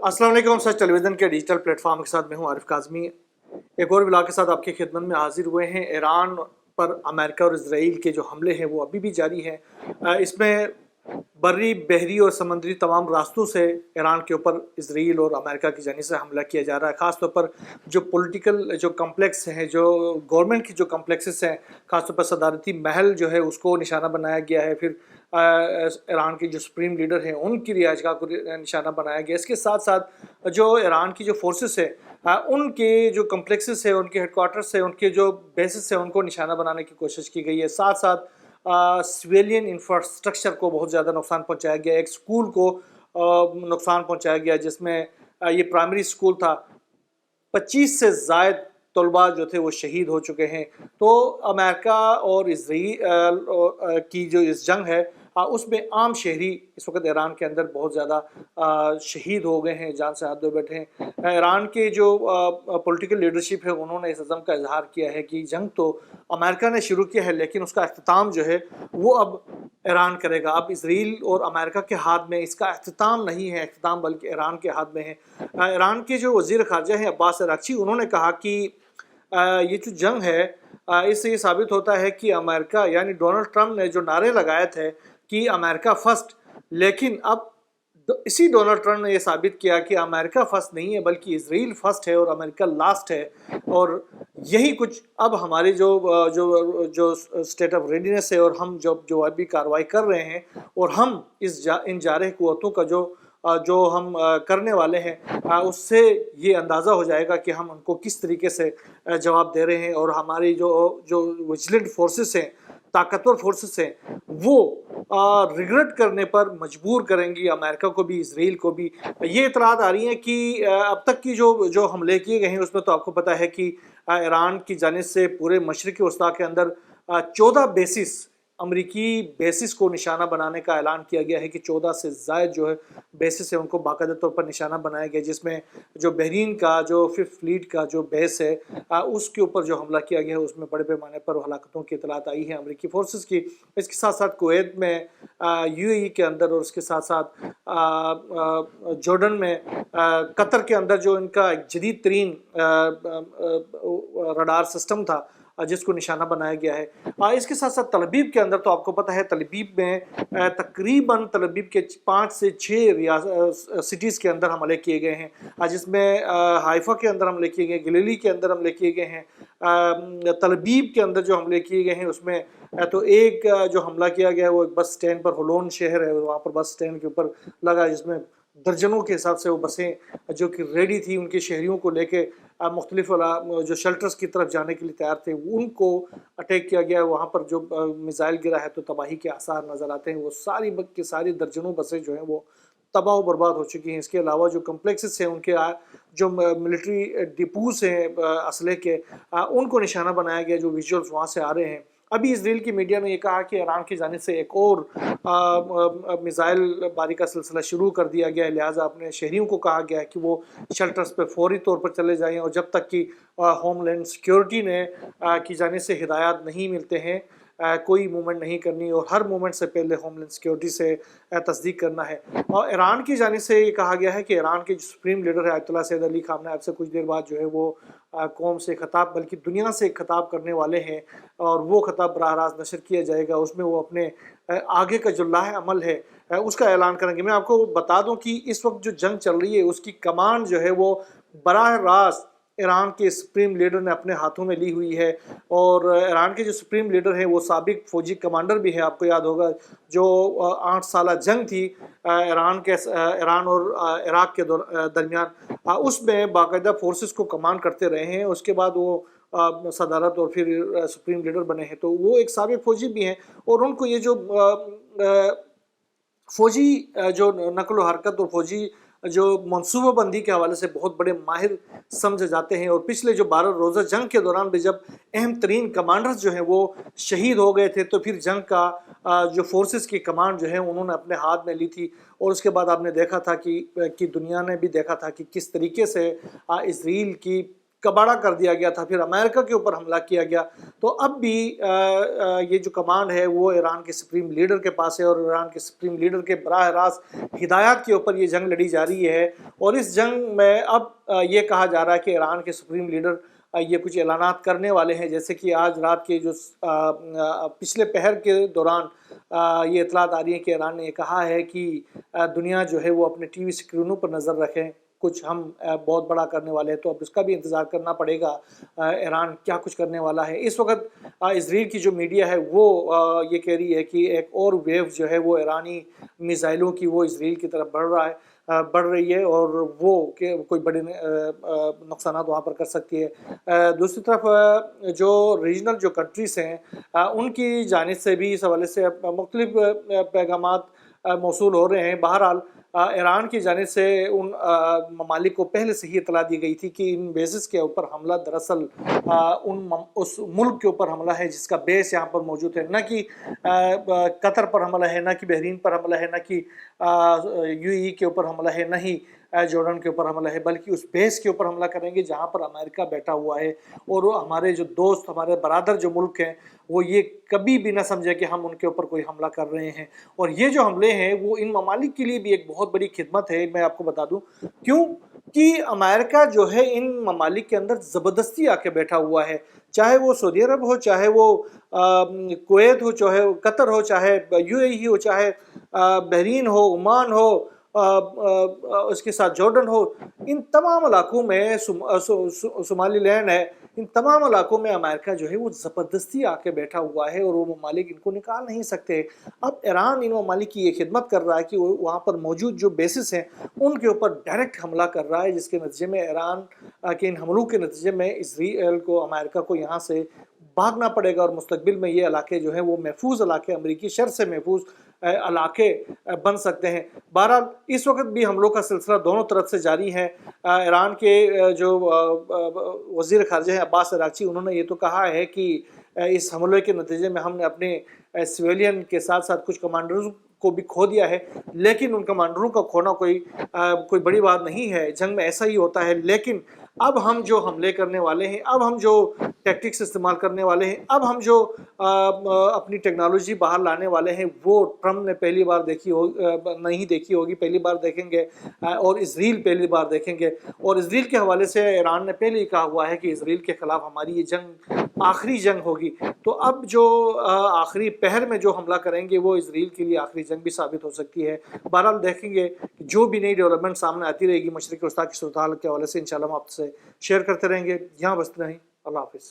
अस्सलाम वालेकुम। सच टेलीविज़न के डिजिटल प्लेटफॉर्म के साथ मैं हूं आरिफ काज़मी। एक और ब्लॉग के साथ आपकी खिदमत में हाजिर हुए हैं। ईरान पर अमेरिका और इजराइल के जो हमले हैं वो अभी भी जारी हैं। इसमें बर्री, बहरी और समुद्री तमाम रास्तों से ईरान के ऊपर इजराइल और अमेरिका की जानिब से हमला किया जा रहा है। ख़ास तौर पर जो पॉलिटिकल जो कम्प्लेक्स हैं, जो गवर्नमेंट की जो कम्प्लेक्सेस हैं, ख़ास तौर पर सदारती महल जो है उसको निशाना बनाया गया है। फिर ईरान के जो सुप्रीम लीडर हैं उनकी रिहाइशगाह को निशाना बनाया गया। इसके साथ साथ जो ईरान की जो फोर्सेस है उनके जो कम्प्लेक्सेस है, उनके हेडक्वार्टर्स है, उनके जो बेसिस है उनको निशाना बनाने की कोशिश की गई है। साथ साथ सिविलियन इंफ्रास्ट्रक्चर को बहुत ज़्यादा नुकसान पहुंचाया गया। एक स्कूल को नुकसान पहुंचाया गया जिसमें ये प्राइमरी स्कूल था। 25 से ज़ायद तलबा जो थे वो शहीद हो चुके हैं। तो अमेरिका और इजराइल की जो इस जंग है उसमें आम शहरी इस वक्त ईरान के अंदर बहुत ज़्यादा शहीद हो गए हैं, जान से हाथ धो बैठे हैं। ईरान के जो पॉलिटिकल लीडरशिप है उन्होंने इस अज़म का इजहार किया है कि जंग तो अमेरिका ने शुरू किया है लेकिन उसका अख्ताम जो है वो अब ईरान करेगा। अब इजराइल और अमेरिका के हाथ में इसका अख्ताम नहीं है, अख्ताम बल्कि ईरान के हाथ में है। ईरान के जो वज़ीर ख़ारजा हैं अब्बास अराग़ची, उन्होंने कहा कि ये जो जंग है इससे ये साबित होता है कि अमेरिका यानी डोनाल्ड ट्रंप ने जो नारे लगाए थे कि अमेरिका फर्स्ट, लेकिन अब इसी डोनाल्ड ट्रंप ने ये साबित किया कि अमेरिका फर्स्ट नहीं है बल्कि इजराइल फर्स्ट है और अमेरिका लास्ट है। और यही कुछ अब हमारी जो जो जो स्टेट ऑफ रेडीनेस है और हम जो अभी कार्रवाई कर रहे हैं और हम इन जारह क़ुव्वतों का जो हम करने वाले हैं उससे ये अंदाज़ा हो जाएगा कि हम उनको किस तरीके से जवाब दे रहे हैं। और हमारी जो विजिलेंट फोर्सेस हैं, ताकतवर फोर्सेस हैं, वो रिग्रेट करने पर मजबूर करेंगी अमेरिका को भी, इजराइल को भी। ये इतलात आ रही हैं कि अब तक की जो हमले किए गए हैं उसमें तो आपको पता है कि ईरान की जानिब से पूरे मशरिक़ी वस्ता के अंदर 14 बेसिस, अमरीकी बेसिस को निशाना बनाने का ऐलान किया गया है कि 14 से ज़ायद जो है बेसिस है उनको बाकायदा तौर पर निशाना बनाया गया, जिसमें जो बहरीन का जो 5th फ्लीट का जो बेस है उसके ऊपर जो हमला किया गया है उसमें बड़े पैमाने पर हलाकतों की इतलात आई है अमरीकी फोर्सेस की। इसके साथ साथ कुवैत में, यूएई के अंदर और उसके साथ साथ जॉर्डन में, कतर के अंदर जो इनका जदीद तरीन रडार सिस्टम था जिसको निशाना बनाया गया है। इसके साथ साथ तल अवीव के अंदर तो आपको पता है तल अवीव में तकरीबन तल अवीव के 5 से 6 सिटीज़ के अंदर हमले किए गए हैं, जिसमें हाइफा के अंदर हमले किए गए, गलीली के अंदर हमले किए गए हैं। तल अवीव के अंदर जो हमले किए गए हैं उसमें तो एक जो हमला किया गया है वो एक बस स्टैंड पर, होलोन शहर है वहाँ पर बस स्टैंड के ऊपर लगा, जिसमें दर्जनों के हिसाब से वो बसें जो कि रेडी थी उनके शहरियों को लेके मुख्तलिफ जो शेल्टर्स की तरफ जाने के लिए तैयार थे उनको अटैक किया गया। वहाँ पर जो मिसाइल गिरा है तो तबाही के आसार नज़र आते हैं। वो सारी की सारी दर्जनों बसें जो हैं वो तबाह व बर्बाद हो चुकी हैं। इसके अलावा जो कम्प्लेक्सेस हैं उनके जो मिलिट्री डिपोस हैं असले के उनको निशाना बनाया गया, जो विजुअल्स वहाँ से आ रहे हैं। अभी इजराइल की मीडिया ने यह कहा कि ईरान की जानिब से एक और मिसाइल बारी का सिलसिला शुरू कर दिया गया है, लिहाजा अपने शहरियों को कहा गया है कि वो शेल्टर्स पर फौरी तौर पर चले जाएं और जब तक कि होमलैंड सिक्योरिटी ने की जानिब से हिदायत नहीं मिलते हैं कोई मूवमेंट नहीं करनी और हर मूवमेंट से पहले होमलैंड सिक्योरिटी से तस्दीक करना है। और ईरान की जानिब से ये कहा गया है कि ईरान के जो सुप्रीम लीडर है आयतुल्लाह सैयद अली ख़ामनेई अब से कुछ देर बाद जो है वो कौम से खिताब, बल्कि दुनिया से खिताब करने वाले हैं और वो खिताब बराह रास्त नशर किया जाएगा। उसमें वो अपने आगे का जो लाहे अमल है उसका ऐलान करेंगे। मैं आपको बता दूं कि इस वक्त जो जंग चल रही है उसकी कमांड जो है वो बराह रास्त ईरान के सुप्रीम लीडर ने अपने हाथों में ली हुई है। और ईरान के जो सुप्रीम लीडर हैं वो साबिक फौजी कमांडर भी है। आपको याद होगा जो 8 साल जंग थी ईरान और इराक के दरमियान, उसमें बाकायदा फोर्सेस को कमांड करते रहे हैं। उसके बाद वो सदारत और फिर सुप्रीम लीडर बने हैं, तो वो एक साबिक फौजी भी हैं और उनको ये जो फौजी जो नकल हरकत और फौजी जो मनसूबाबंदी के हवाले से बहुत बड़े माहिर समझे जाते हैं। और पिछले जो 12 रोज़ा जंग के दौरान भी जब अहम तरीन कमांडर्स जो हैं वो शहीद हो गए थे तो फिर जंग का जो फोर्सेस की कमांड जो है उन्होंने अपने हाथ में ली थी। और उसके बाद आपने देखा था कि दुनिया ने भी देखा था कि किस तरीके से इजराइल की कबाड़ा कर दिया गया था, फिर अमेरिका के ऊपर हमला किया गया, तो अब भी ये जो कमांड है वो ईरान के सुप्रीम लीडर के पास है और ईरान के सुप्रीम लीडर के बराह रास्त हिदायत के ऊपर ये जंग लड़ी जा रही है। और इस जंग में अब ये कहा जा रहा है कि ईरान के सुप्रीम लीडर ये कुछ ऐलानात करने वाले हैं, जैसे कि आज रात के जो पिछले पहर के दौरान ये इतलात आ रही है कि ईरान ने कहा है कि दुनिया जो है वो अपने टीवी स्क्रीनों पर नज़र रखें, कुछ हम बहुत बड़ा करने वाले हैं। तो अब इसका भी इंतज़ार करना पड़ेगा ईरान क्या कुछ करने वाला है। इस वक्त इजराइल की जो मीडिया है वो ये कह रही है कि एक और वेव जो है वो ईरानी मिसाइलों की वो इजराइल की तरफ बढ़ रही है और वो कि कोई बड़े नुकसान वहाँ पर कर सकती है। दूसरी तरफ जो रीजनल जो कंट्रीज़ हैं उनकी जानिब से भी इस हवाले से मुख्तलिफ पैगामात मौसूल हो रहे हैं। बहरहाल ईरान की जानिब से उन ममालिक को पहले से ही इतला दी गई थी कि इन बेसिस के ऊपर हमला दरअसल उस मुल्क के ऊपर हमला है जिसका बेस यहाँ पर मौजूद है, न कि कतर पर हमला है, न कि बहरीन पर हमला है, न कि यूएई के ऊपर हमला है, न ही जॉर्डन के ऊपर हमला है, बल्कि उस बेस के ऊपर हमला करेंगे जहाँ पर अमेरिका बैठा हुआ है। और वो हमारे जो दोस्त, हमारे बरादर जो मुल्क हैं, वो ये कभी भी ना समझे कि हम उनके ऊपर कोई हमला कर रहे हैं। और ये जो हमले हैं वो इन ममालिक के लिए भी एक बहुत बड़ी खिदमत है। मैं आपको बता दूं क्यों कि अमेरिका जो है इन ममालिक के अंदर ज़बरदस्ती आके बैठा हुआ है, चाहे वो सऊदी अरब हो, चाहे वो कुवैत हो, चाहे कतर हो, चाहे यूएई हो, चाहे बहरीन हो, ओमान हो, उसके साथ जॉर्डन हो। इन तमाम इलाकों में सोमालीलैंड है, इन तमाम इलाकों में अमेरिका जो है वो ज़बरदस्ती आके बैठा हुआ है और वो ममालिक इनको निकाल नहीं सकते। अब ईरान इन ममालिक की ये खिदमत कर रहा है कि वो वहाँ पर मौजूद जो बेसिस हैं उनके ऊपर डायरेक्ट हमला कर रहा है, जिसके नतीजे में ईरान के इन हमलों के नतीजे में इजराइल को, अमेरिका को यहाँ से भागना पड़ेगा और मुस्तकबिल में ये इलाके जो हैं वो महफूज इलाके, अमरीकी शर से महफूज इलाके बन सकते हैं। बहरहाल इस वक्त भी हमलों का सिलसिला दोनों तरफ से जारी है। ईरान के जो वज़ीर ख़ारजा हैं अब्बास अराग़ची, उन्होंने ये तो कहा है कि इस हमले के नतीजे में हमने अपने सिविलियन के साथ साथ कुछ कमांडरों को भी खो दिया है, लेकिन उन कमांडरों का खोना कोई बड़ी बात नहीं है, जंग में ऐसा ही होता है। लेकिन अब हम जो हमले करने वाले हैं, अब हम जो टैक्टिक्स इस्तेमाल करने वाले हैं, अब हम जो अपनी टेक्नोलॉजी बाहर लाने वाले हैं, वो ट्रम्प ने पहली बार नहीं देखी होगी, पहली बार देखेंगे और इजराइल पहली बार देखेंगे। और इजराइल के हवाले से ईरान ने पहले ही कहा हुआ है कि इजराइल के ख़िलाफ़ हमारी ये जंग आखिरी जंग होगी। तो अब जो आखिरी पहर में जो हमला करेंगे वो इजराइल के लिए आखिरी जंग भी साबित हो सकती है। बहरहाल देखेंगे कि जो भी नई डेवलपमेंट सामने आती रहेगी मशरिक़ वस्ता की सूरत हाल के हवाले से इंशाअल्लाह हम आपसे शेयर करते रहेंगे। यहाँ बस नहीं, अल्लाह हाफ़िज़।